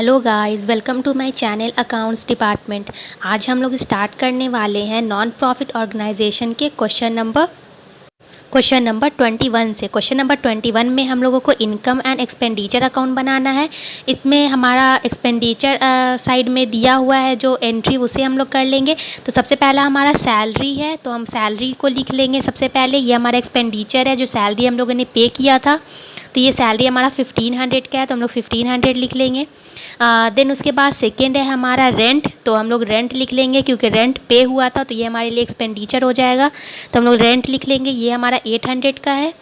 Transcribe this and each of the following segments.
Hello guys, welcome to my channel accounts department. आज हम लोग स्टार्ट करने वाले हैं नॉन प्रॉफिट ऑर्गेनाइजेशन के क्वेश्चन नंबर 21 से। क्वेश्चन नंबर 21 में हम लोगों को इनकम एंड एक्सपेंडिचर अकाउंट बनाना है। इसमें हमारा एक्सपेंडिचर साइड में दिया हुआ है जो एंट्री, उसे हम लोग कर लेंगे। तो सबसे पहला हमारा सैलरी है, तो हम सैलरी को लिख लेंगे सबसे पहले। ये हमारा एक्सपेंडिचर है जो सैलरी हम लोगों ने पे किया था। तो ये सैलरी हमारा 1500 का है, तो हम लोग 1500 लिख लेंगे। देन उसके बाद सेकेंड है हमारा रेंट, तो हम लोग रेंट लिख लेंगे क्योंकि रेंट पे हुआ था, तो ये हमारे लिए एक्सपेंडिचर हो जाएगा। तो हम लोग रेंट लिख लेंगे, ये हमारा 800 का है।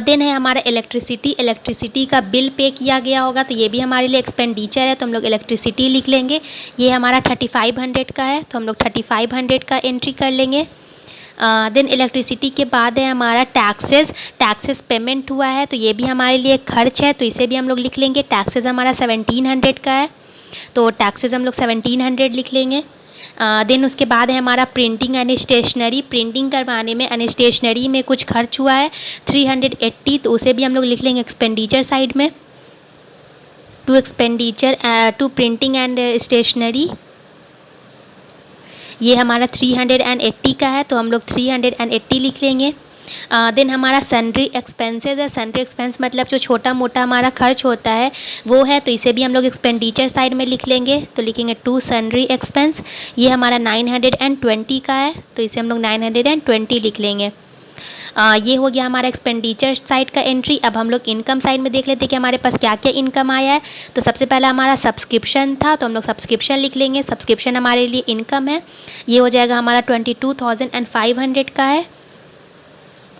देन है हमारा इलेक्ट्रिसिटी का बिल पे किया गया होगा, तो ये भी हमारे लिए एक्सपेंडिचर है, तो हम लोग इलेक्ट्रिसिटी लिख लेंगे। ये हमारा 3500 का है, तो हम लोग 3500 का एंट्री कर लेंगे। देन इलेक्ट्रिसिटी के बाद है हमारा टैक्सेस पेमेंट हुआ है, तो ये भी हमारे लिए खर्च है, तो इसे भी हम लोग लिख लेंगे। टैक्सेस हमारा 1700 का है, तो टैक्सेस हम लोग 1700 लिख लेंगे। देन उसके बाद है हमारा प्रिंटिंग एंड स्टेशनरी। प्रिंटिंग करवाने में एंड स्टेशनरी में कुछ खर्च हुआ है 380, तो उसे भी हम लोग लिख लेंगे एक्सपेंडिचर साइड में। टू प्रिंटिंग एंड स्टेशनरी ये हमारा 380 का है, तो हम लोग 380 लिख लेंगे। देन हमारा सन्ड्री एक्सपेंसेस है। सन्ड्री एक्सपेंस मतलब जो छोटा मोटा हमारा खर्च होता है वो है, तो इसे भी हम लोग एक्सपेंडिचर साइड में लिख लेंगे। तो लिखेंगे टू सन्ड्री एक्सपेंस। ये हमारा 920 का है, तो इसे हम लोग 920 लिख लेंगे। ये हो गया हमारा एक्सपेंडिचर साइड का एंट्री। अब हम लोग इनकम साइड में देख लेते हैं कि हमारे पास क्या क्या इनकम आया है। तो सबसे पहला हमारा सब्सक्रिप्शन था, तो हम लोग सब्सक्रिप्शन लिख लेंगे। सब्सक्रिप्शन हमारे लिए इनकम है, ये हो जाएगा हमारा 22,500 का है,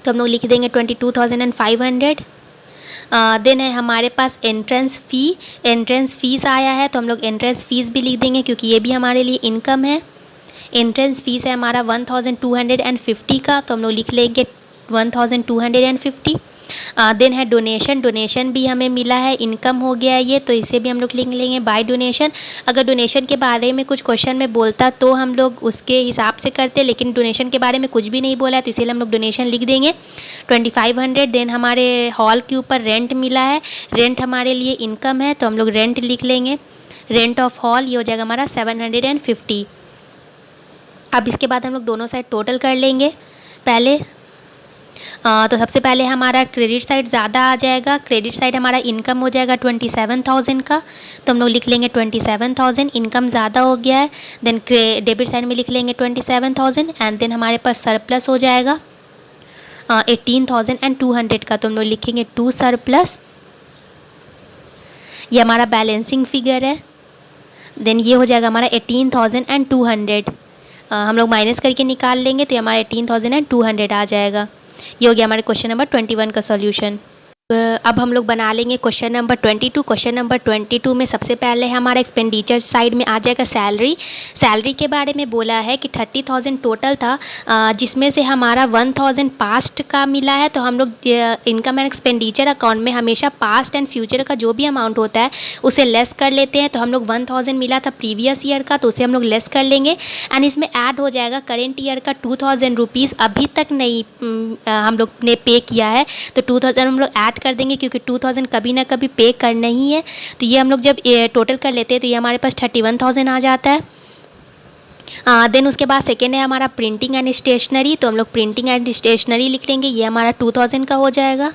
तो हम लोग लिख देंगे 22,500। देन है हमारे पास एंट्रेंस फ़ीस आया है, तो हम लोग एंट्रेंस फ़ीस भी लिख देंगे क्योंकि ये भी हमारे लिए इनकम है। एंट्रेंस फ़ीस है हमारा 1250 का, तो हम लोग लिख लेंगे 1250। देन है डोनेशन भी हमें मिला है, इनकम हो गया है ये, तो इसे भी हम लोग लिख लेंगे बाय डोनेशन। अगर डोनेशन के बारे में कुछ क्वेश्चन में बोलता तो हम लोग उसके हिसाब से करते, लेकिन डोनेशन के बारे में कुछ भी नहीं बोला है, तो इसीलिए हम लोग डोनेशन लिख देंगे 2500। देन हमारे हॉल के ऊपर रेंट मिला है, रेंट हमारे लिए इनकम है, तो हम लोग रेंट लिख लेंगे। रेंट ऑफ हॉल ये हो जाएगा हमारा 750। अब इसके बाद हम लोग दोनों साइड टोटल कर लेंगे पहले। तो सबसे पहले हमारा क्रेडिट साइड ज़्यादा आ जाएगा। क्रेडिट साइड हमारा इनकम हो जाएगा 27,000 का, तो हम लोग लिख लेंगे 27,000। इनकम ज़्यादा हो गया है। देन डेबिट साइड में लिख लेंगे 27,000 एंड देन हमारे पास सरप्लस हो जाएगा 18,200 का, तो हम लोग लिखेंगे टू सरप्लस। ये हमारा बैलेंसिंग फिगर है। देन ये हो जाएगा हमारा 18,200। हम लोग माइनस करके निकाल लेंगे, तो ये हमारा 18,200 आ जाएगा। ये हो गया हमारे क्वेश्चन नंबर 21 का सॉल्यूशन। अब हम लोग बना लेंगे क्वेश्चन नंबर 22। क्वेश्चन नंबर 22 में सबसे पहले हमारा एक्सपेंडिचर साइड में आ जाएगा सैलरी। सैलरी के बारे में बोला है कि 30,000 टोटल था, जिसमें से हमारा 1,000 पास्ट का मिला है। तो हम लोग इनकम एंड एक्सपेंडिचर अकाउंट में हमेशा पास्ट एंड फ्यूचर का जो भी अमाउंट होता है उसे लेस कर लेते हैं। तो हम लोग 1,000 मिला था प्रीवियस ईयर का, तो उसे हम लोग लेस कर लेंगे एंड इसमें ऐड हो जाएगा करेंट ईयर का 2,000 रुपीज़ अभी तक नहीं हम लोग ने पे किया है, तो 2,000 हम लोग ऐड कर देंगे क्योंकि 2,000 कभी ना कभी पे करना ही है। तो ये हम लोग जब टोटल कर लेते हैं तो ये हमारे पास 31,000 आ जाता है। देन उसके बाद सेकेंड है हमारा प्रिंटिंग एंड स्टेशनरी, तो हम लोग प्रिंटिंग एंड स्टेशनरी लिख लेंगे। ये हमारा 2,000 का हो जाएगा।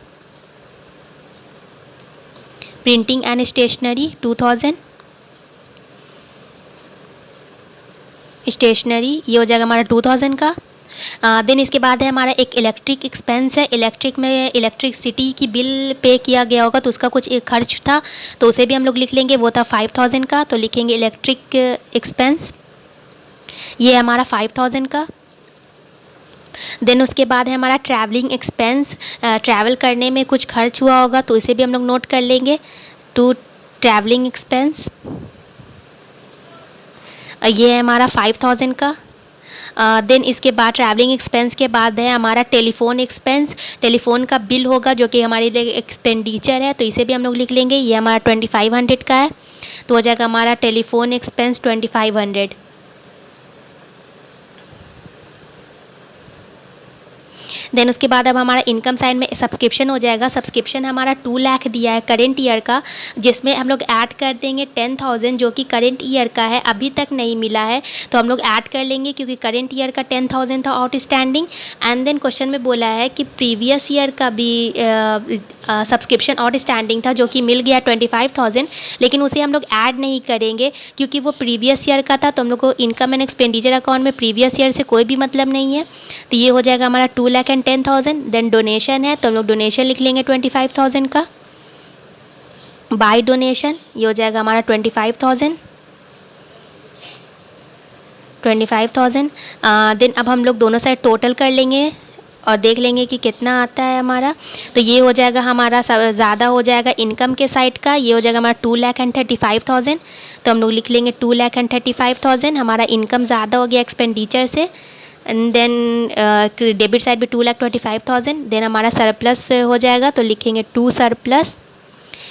Printing and stationery 2,000। स्टेशनरी ये हो जाएगा हमारा 2,000 का। देन इसके बाद है हमारा एक इलेक्ट्रिक एक्सपेंस है। इलेक्ट्रिक में इलेक्ट्रिसिटी की बिल पे किया गया होगा, तो उसका कुछ एक खर्च था, तो उसे भी हम लोग लिख लेंगे। वो था 5,000 का, तो लिखेंगे इलेक्ट्रिक एक्सपेंस, ये हमारा 5,000 का। देन उसके बाद है हमारा ट्रैवलिंग एक्सपेंस। ट्रैवल करने में कुछ खर्च हुआ होगा, तो इसे भी हम लोग नोट कर लेंगे टू ट्रैवलिंग एक्सपेंस। ये है हमारा 5,000 का। देन इसके बाद ट्रैवलिंग एक्सपेंस के बाद है हमारा टेलीफोन एक्सपेंस। टेलीफोन का बिल होगा जो कि हमारे लिए एक्सपेंडिचर है, तो इसे भी हम लोग लिख लेंगे। ये हमारा 2500 का है, तो हो जाएगा हमारा टेलीफोन एक्सपेंस 2500। देन उसके बाद अब हमारा इनकम साइड में सब्सक्रिप्शन हो जाएगा। सब्सक्रिप्शन हमारा 2 लाख दिया है करेंट ईयर का, जिसमें हम लोग ऐड कर देंगे 10,000 जो कि करेंट ईयर का है, अभी तक नहीं मिला है तो हम लोग ऐड कर लेंगे क्योंकि करेंट ईयर का 10,000 था आउटस्टैंडिंग। एंड देन क्वेश्चन में बोला है कि प्रीवियस ईयर का भी सब्सक्रिप्शन आउटस्टैंडिंग था जो कि मिल गया 25,000, लेकिन उसे हम लोग ऐड नहीं करेंगे क्योंकि वो प्रीवियस ईयर का था, तो हम लोग को इनकम एंड एक्सपेंडिचर अकाउंट में प्रीवियस ईयर से कोई भी मतलब नहीं है। तो ये हो जाएगा हमारा 2,10,000। देन डोनेशन है तो हम लोग डोनेशन लिख लेंगे 25,000 का। बाय डोनेशन ये हो जाएगा हमारा 25,000। देन अब हम लोग दोनों साइड टोटल कर लेंगे और देख लेंगे कि कितना आता है हमारा। तो ये हो जाएगा हमारा ज़्यादा हो जाएगा इनकम के साइड का, ये हो जाएगा हमारा 2,35,000। तो हम लोग लिख लेंगे 2,35,000। हमारा इनकम ज़्यादा हो गया एक्सपेंडिचर से। एंड देन डेबिट साइड भी 2,25,000। देन हमारा सरप्लस हो जाएगा तो लिखेंगे 2 सरप्लस।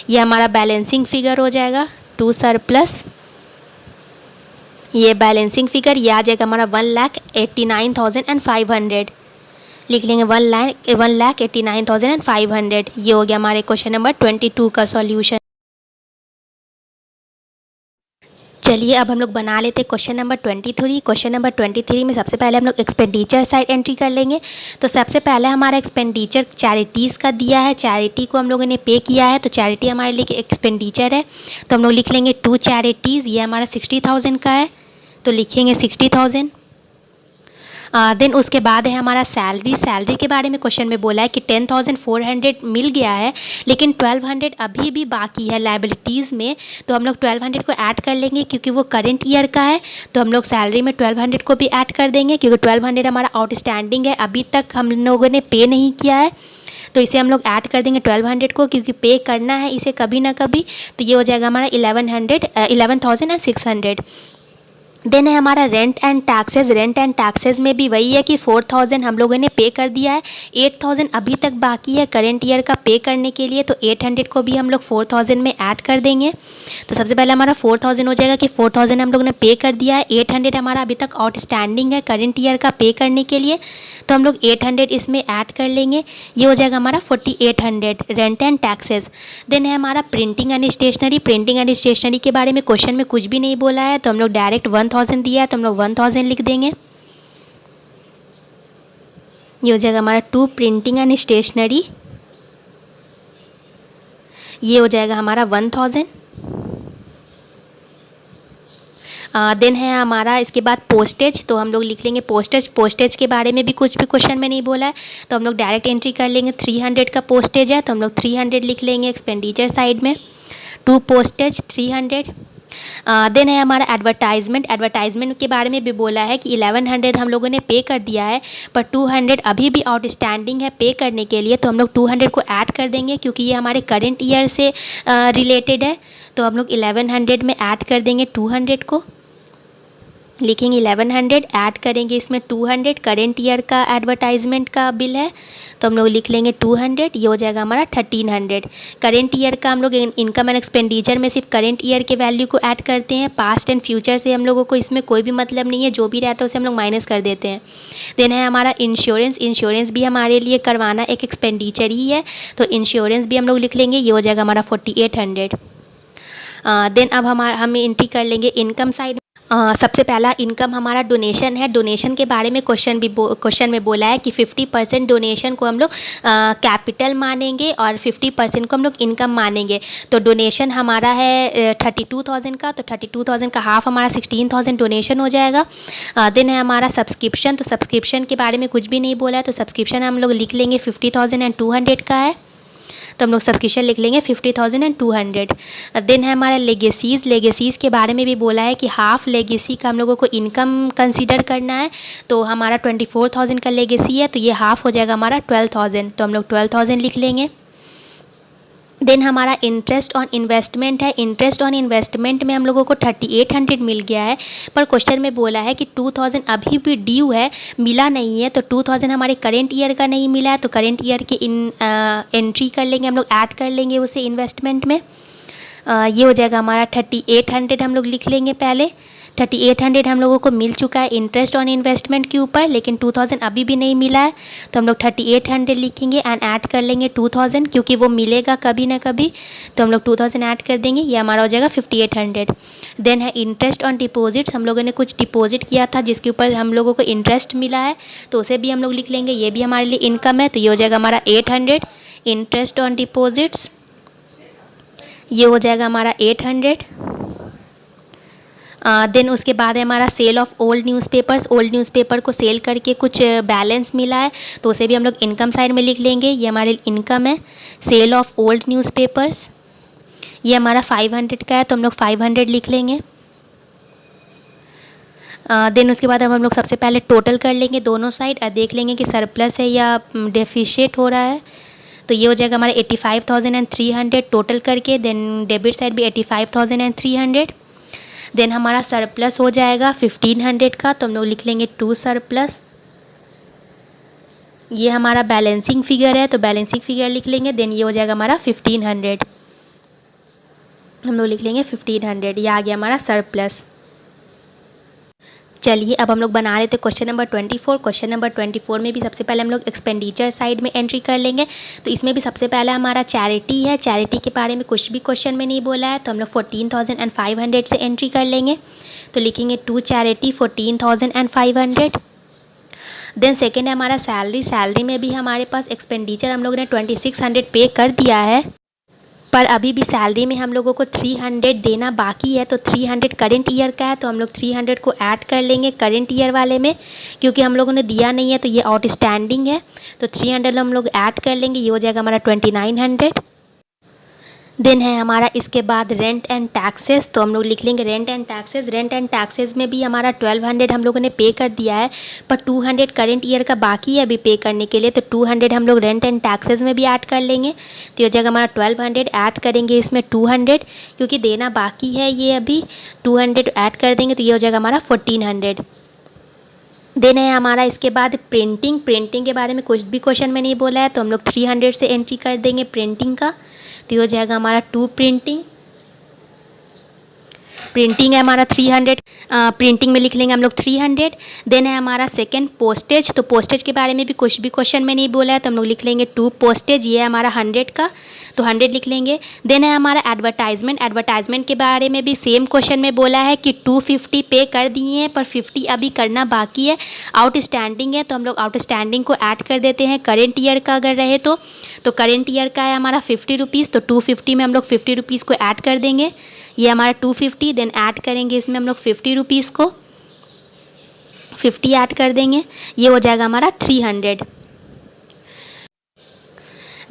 ये हमारा बैलेंसिंग फिगर हो जाएगा 2 सरप्लस। ये बैलेंसिंग फिगर ये आ जाएगा हमारा 1,89,500। लिख लेंगे 1,89,500। ये हो गया हमारे क्वेश्चन नंबर 22 का सॉल्यूशन। चलिए अब हम लोग बना लेते हैं क्वेश्चन नंबर 23। क्वेश्चन नंबर 23 में सबसे पहले हम लोग एक्सपेंडिचर साइड एंट्री कर लेंगे। तो सबसे पहले हमारा एक्सपेंडिचर चैरिटीज़ का दिया है, चैरिटी को हम लोगों ने पे किया है, तो चैरिटी हमारे लिए एक्सपेंडिचर है। तो हम लोग लिख लेंगे 2 चैरिटीज़, ये हमारा 60,000 का है तो लिखेंगे 60,000। देन उसके बाद है हमारा सैलरी। सैलरी के बारे में क्वेश्चन में बोला है कि 10,400 मिल गया है लेकिन 1,200 अभी भी बाकी है लाइबिलिटीज़ में, तो हम लोग 1,200 को ऐड कर लेंगे क्योंकि वो करंट ईयर का है। तो हम लोग सैलरी में 1,200 को भी ऐड कर देंगे क्योंकि 1,200 हमारा आउटस्टैंडिंग है, अभी तक हम लोगों ने पे नहीं किया है, तो इसे हम लोग ऐड कर देंगे 1,200 को क्योंकि पे करना है इसे कभी ना कभी। तो ये हो जाएगा हमारा 11,600। देन है हमारा rent and taxes. Rent and taxes में भी वही है कि 4,000 हम लोगों ने पे कर दिया है, 8,000 अभी तक बाकी है करंट ईयर का पे करने के लिए, तो 800 को भी हम लोग 4,000 में ऐड कर देंगे। तो सबसे पहले हमारा 4,000 हो जाएगा कि 4,000 हम लोगों ने पे कर दिया है, 800 हमारा अभी तक आउटस्टैंडिंग है करंट ईयर का पे करने के लिए, तो हम लोग 800 इसमें ऐड कर लेंगे। ये हो जाएगा हमारा 4,800 रेंट एंड टैक्सेस। देन है हमारा printing and stationery. Printing and stationery के बारे में क्वेश्चन में कुछ भी नहीं बोला है, तो हम लोग डायरेक्ट 1,000 दिया है तो हम लोग 1,000 लिख देंगे। ये हो जाएगा हमारा 2 प्रिंटिंग एंड स्टेशनरी, ये हो जाएगा हमारा 1,000। देन है हमारा इसके बाद पोस्टेज, तो हम लोग लिख लेंगे पोस्टेज। पोस्टेज के बारे में भी कुछ भी क्वेश्चन में नहीं बोला है तो हम लोग डायरेक्ट एंट्री कर लेंगे। 300 का पोस्टेज है तो हम लोग 300 लिख लेंगे एक्सपेंडिचर साइड में। 2 पोस्टेज 300। देन है हमारा एडवर्टाइजमेंट। एडवर्टाइजमेंट के बारे में भी बोला है कि 1,100 हम लोगों ने पे कर दिया है पर 200 अभी भी आउटस्टैंडिंग है पे करने के लिए, तो हम लोग 200 को ऐड कर देंगे क्योंकि ये हमारे करंट ईयर से रिलेटेड है, तो हम लोग 1,100 में ऐड कर देंगे 200 को। लिखेंगे 1,100, ऐड करेंगे इसमें 200, करेंट ईयर का एडवर्टाइजमेंट का बिल है तो हम लोग लिख लेंगे 200। ये हो जाएगा हमारा 1,300। करेंट ईयर का हम लोग इनकम एंड एक्सपेंडिचर में सिर्फ करेंट ईयर के वैल्यू को ऐड करते हैं, पास्ट एंड फ्यूचर से हम लोगों को इसमें कोई भी मतलब नहीं है, जो भी रहता है उसे हम लोग माइनस कर देते हैं। देन है हमारा इंश्योरेंस। इंश्योरेंस भी हमारे लिए करवाना एक एक्सपेंडिचर ही है तो इंश्योरेंस भी हम लोग लिख लेंगे। ये हो जाएगा हमारा 4,800। देन अब हम एंट्री कर लेंगे इनकम साइड। सबसे पहला इनकम हमारा डोनेशन है। डोनेशन के बारे में क्वेश्चन में बोला है कि 50% डोनेशन को हम लोग कैपिटल मानेंगे और 50% को हम लोग इनकम मानेंगे। तो डोनेशन हमारा है 32,000 का, तो 32,000 का हाफ हमारा 16,000 डोनेशन हो जाएगा। देन है हमारा सब्सक्रिप्शन। तो सब्सक्रिप्शन के बारे में कुछ भी नहीं बोला है तो सब्सक्रिप्शन हम लोग लिख लेंगे 50,000 एंड 200 का है, तो हम लोग सब्सक्रिप्शन लिख लेंगे 50,000 एंड 200। देन है हमारा लेगेसीज़। लेगेसीज़ के बारे में भी बोला है कि हाफ लेगेसी का हम लोगों को इनकम कंसीडर करना है, तो हमारा 24,000 का लेगेसी है तो ये हाफ हो जाएगा हमारा 12,000, तो हम लोग 12,000 लिख लेंगे। देन हमारा इंटरेस्ट ऑन इन्वेस्टमेंट है। इंटरेस्ट ऑन इन्वेस्टमेंट में हम लोगों को 3,800 मिल गया है पर क्वेश्चन में बोला है कि 2,000 अभी भी ड्यू है, मिला नहीं है, तो 2,000 हमारे करेंट ईयर का नहीं मिला है तो करेंट ईयर के एंट्री कर लेंगे हम लोग, ऐड कर लेंगे उसे इन्वेस्टमेंट में। ये हो जाएगा हमारा 3,800 हम लोग लिख लेंगे पहले। 3800 हम लोगों को मिल चुका है इंटरेस्ट ऑन इन्वेस्टमेंट के ऊपर, लेकिन 2000 अभी भी नहीं मिला है, तो हम लोग 3800 लिखेंगे एंड ऐड कर लेंगे 2000, क्योंकि वो मिलेगा कभी ना कभी, तो हम लोग 2000 ऐड कर देंगे, ये हमारा हो जाएगा 5800। देन है इंटरेस्ट ऑन डिपॉजिट्स, हम लोगों ने कुछ डिपॉजिट किया था जिसके ऊपर हम लोगों को इंटरेस्ट मिला है, तो उसे भी हम लोग लिख लेंगे, ये भी हमारे लिए इनकम है, तो ये हो जाएगा हमारा 800 इंटरेस्ट ऑन डिपॉजिट्स, ये हो जाएगा हमारा 800। देन उसके बाद है हमारा sale of old newspapers, old newspaper को सेल करके कुछ बैलेंस मिला है, तो उसे भी हम लोग इनकम साइड में लिख लेंगे, ये हमारे इनकम है, सेल ऑफ ओल्ड न्यूज़पेपर्स, ये हमारा 500 का है, तो हम लोग 500 लिख लेंगे। देन उसके बाद अब हम लोग सबसे पहले टोटल कर लेंगे दोनों साइड और देख लेंगे कि सरप्लस है या डेफिशिएट हो रहा है, तो ये हो जाएगा हमारा 85,300 टोटल करके, देन डेबिट साइड भी 85,300। देन हमारा सरप्लस हो जाएगा 1500 का, तो हम लोग लिख लेंगे टू सरप्लस, ये हमारा बैलेंसिंग फिगर है, तो बैलेंसिंग फिगर लिख लेंगे, देन ये हो जाएगा हमारा 1500, हम लोग लिख लेंगे 1500, ये आ गया हमारा सरप्लस। चलिए अब हम लोग बना रहे थे क्वेश्चन नंबर 24। क्वेश्चन नंबर 24 में भी सबसे पहले हम लोग एक्सपेंडिचर साइड में एंट्री कर लेंगे, तो इसमें भी सबसे पहला हमारा चैरिटी है, चैरिटी के बारे में कुछ भी क्वेश्चन में नहीं बोला है, तो हम लोग 14,500 से एंट्री कर लेंगे, तो लिखेंगे टू चैरिटी 14,500। देन सेकेंड है हमारा सैलरी, सैलरी में भी हमारे पास एक्सपेंडिचर हम लोग ने 2600 पे कर दिया है, पर अभी भी सैलरी में हम लोगों को 300 देना बाकी है, तो 300 करेंट ईयर का है, तो हम लोग 300 को ऐड कर लेंगे करेंट ईयर वाले में, क्योंकि हम लोगों ने दिया नहीं है तो ये आउटस्टैंडिंग है, तो 300 हम लोग ऐड कर लेंगे, ये हो जाएगा हमारा 2900। देन है हमारा इसके बाद रेंट एंड टैक्सेस, तो हम लोग लिख लेंगे rent and taxes, rent and taxes में भी हमारा 1200 हम लोगों ने पे कर दिया है, पर 200 करेंट ईयर का बाकी है अभी पे करने के लिए, तो 200 हम लोग रेंट एंड टैक्सेस में भी ऐड कर लेंगे, तो ये जगह हमारा 1200 ऐड करेंगे इसमें 200, क्योंकि देना बाकी है ये अभी, 200 ऐड कर देंगे, तो ये हो जाएगा हमारा 1400। देन है हमारा इसके बाद प्रिंटिंग, प्रिंटिंग के बारे में कुछ भी क्वेश्चन में नहीं बोला है, तो हम लोग 300 से एंट्री कर देंगे प्रिंटिंग का, तो ये हो जाएगा हमारा टू प्रिंटिंग, प्रिंटिंग है हमारा 300, प्रिंटिंग में लिख लेंगे हम लोग 300। देन है हमारा सेकंड पोस्टेज, तो पोस्टेज के बारे में भी कुछ भी क्वेश्चन में नहीं बोला है, तो हम लोग लिख लेंगे टू पोस्टेज, ये है हमारा 100 का, तो 100 लिख लेंगे। देन है हमारा एडवर्टाइजमेंट, एडवर्टाइजमेंट के बारे में भी सेम क्वेश्चन में बोला है कि 250 पे कर दिए हैं पर 50 अभी करना बाकी है, आउटस्टैंडिंग है, तो हम लोग आउटस्टैंडिंग को ऐड कर देते हैं करेंट ईयर का अगर रहे तो करेंट ईयर का है हमारा 50 रुपीज़, तो 250 में हम लोग 50 रुपीज़ को ऐड कर देंगे, ये हमारा 250, देन ऐड करेंगे इसमें हम लोग 50 रुपीज़ को, 50 ऐड कर देंगे, ये हो जाएगा हमारा 300।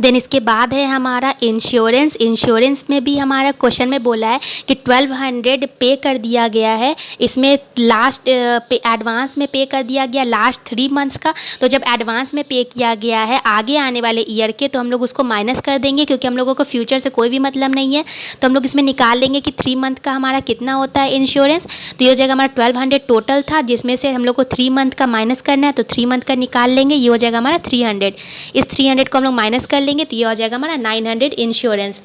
देन इसके बाद है हमारा इंश्योरेंस, इंश्योरेंस में भी हमारा क्वेश्चन में बोला है कि 1200 पे कर दिया गया है, इसमें लास्ट पे एडवांस में पे कर दिया गया लास्ट 3 मंथ्स का, तो जब एडवांस में पे किया गया है आगे आने वाले ईयर के, तो हम लोग उसको माइनस कर देंगे, क्योंकि हम लोगों को फ्यूचर से कोई भी मतलब नहीं है, तो हम लोग इसमें निकाल लेंगे कि 3 मंथ का हमारा कितना होता है इंश्योरेंस, तो ये हो जाएगा हमारा 1200 टोटल था, जिसमें से हम लोग को 3 मंथ का माइनस करना है, तो 3 मंथ का निकाल लेंगे, ये हो जाएगा हमारा 300, इस 300 को हम लोग माइनस कर लेंगे, तो ये हो जाएगा हमारा 900 इंश्योरेंस।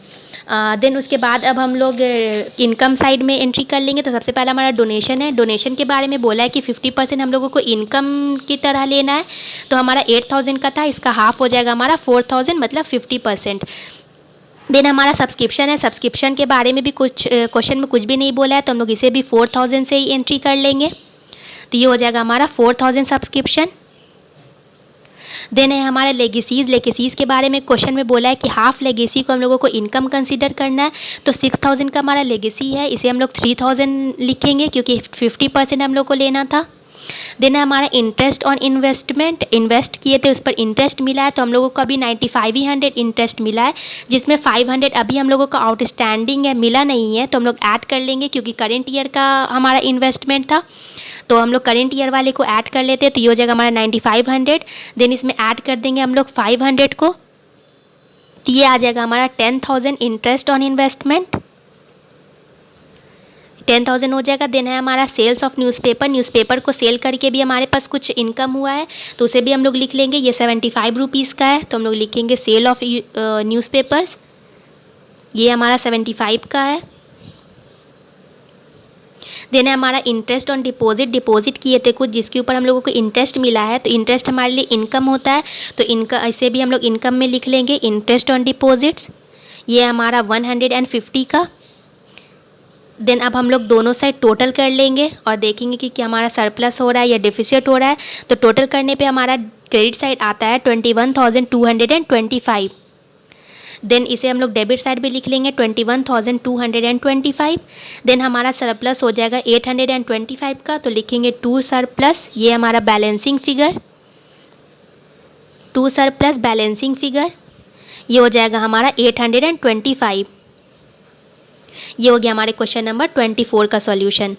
देन उसके बाद अब हम लोग इनकम साइड में एंट्री कर लेंगे, तो सबसे पहला हमारा डोनेशन है, डोनेशन के बारे में बोला है कि 50% हम लोगों को इनकम की तरह लेना है, तो हमारा 8000 का था, इसका हाफ हो जाएगा हमारा 4000, मतलब 50%। देन हमारा सब्सक्रिप्शन है, सब्सक्रिप्शन के बारे में भी कुछ क्वेश्चन में कुछ भी नहीं बोला है, तो हम लोग इसे भी 4000 से ही एंट्री कर लेंगे, तो ये हो जाएगा हमारा 4000 सब्सक्रिप्शन। देन है हमारा लेगेसीज़, लेगेसीज़ के बारे में क्वेश्चन में बोला है कि हाफ लेगेसी को हम लोगों को इनकम कंसीडर करना है, तो 6000 का हमारा लेगेसी है, इसे हम लोग 3000 लिखेंगे, क्योंकि 50% हम लोग को लेना था। देन है हमारा इंटरेस्ट ऑन इन्वेस्टमेंट, इन्वेस्ट किए थे उस पर इंटरेस्ट मिला है, तो हम लोगों को अभी 9500 इंटरेस्ट मिला है, जिसमें 500 अभी हम लोगों का आउटस्टैंडिंग है, मिला नहीं है, तो हम लोग ऐड कर लेंगे, क्योंकि करेंट ईयर का हमारा इन्वेस्टमेंट था, तो हम लोग करेंट ईयर वाले को ऐड कर लेते हैं, तो ये हो जाएगा हमारा 9500। देन इसमें ऐड कर देंगे हम लोग 500 को, तो ये आ जाएगा हमारा 10,000 इंटरेस्ट ऑन इन्वेस्टमेंट, 10,000 हो जाएगा। देन है हमारा सेल्स ऑफ न्यूज़पेपर, न्यूज़पेपर को सेल करके भी हमारे पास कुछ इनकम हुआ है, तो उसे भी हम लोग लिख लेंगे, ये 75 रुपीज़ का है, तो हम लोग लिखेंगे सेल ऑफ न्यूज़पेपर्स, ये हमारा 75 का है। देन है हमारा इंटरेस्ट ऑन डिपॉजिट, डिपॉजिट किए थे कुछ जिसके ऊपर हम लोगों को इंटरेस्ट मिला है, तो इंटरेस्ट हमारे लिए इनकम होता है, तो इनका इसे भी हम लोग इनकम में लिख लेंगे, इंटरेस्ट ऑन डिपॉजिट्स। ये हमारा 150 का। देन अब हम लोग दोनों साइड टोटल कर लेंगे और देखेंगे कि क्या हमारा सरप्लस हो रहा है या डिफिसिट हो रहा है। तो टोटल करने पे हमारा क्रेडिट साइड आता है 21,225। देन इसे हम लोग डेबिट साइड भी लिख लेंगे 21,225। देन हमारा सरप्लस हो जाएगा 825 का, तो लिखेंगे टू सरप्लस, ये हमारा balancing figure, to surplus balancing figure, ये हो जाएगा हमारा 825। ये हो गया हमारे क्वेश्चन नंबर 24 का सॉल्यूशन।